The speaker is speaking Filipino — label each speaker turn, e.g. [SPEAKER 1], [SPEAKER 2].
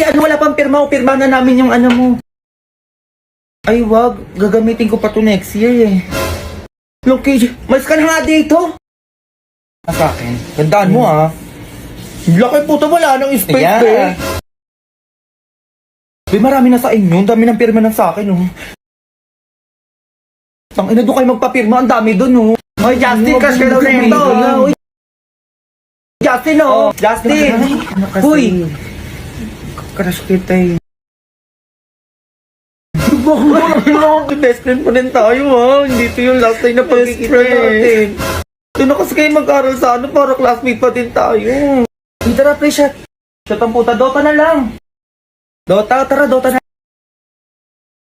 [SPEAKER 1] Kasi ano, wala pang pirma o pirma na namin yung ano mo. Ay wag, gagamitin ko pa to next year eh. Loki, mas ka na nga dito. Sa akin, gandaan mo ah. Laki puto, wala nang space eh. Marami na sa inyo, ang dami ng pirma na sa akin oh. Tangina, doon kayo magpapirma, ang dami doon oh. Hoy Justin, cash ka daw na ito. Justin oh, Justin. Uy. Crush kita eh. Bakit? Best friend pa rin tayo ha. Hindi ito yung last time na pagkikita natin. Ito na kasi kayo mag-aral sa ano para classmate pa din tayo. Tara pre, shot. Shot ang puta. Dota na lang. Dota, tara Dota na.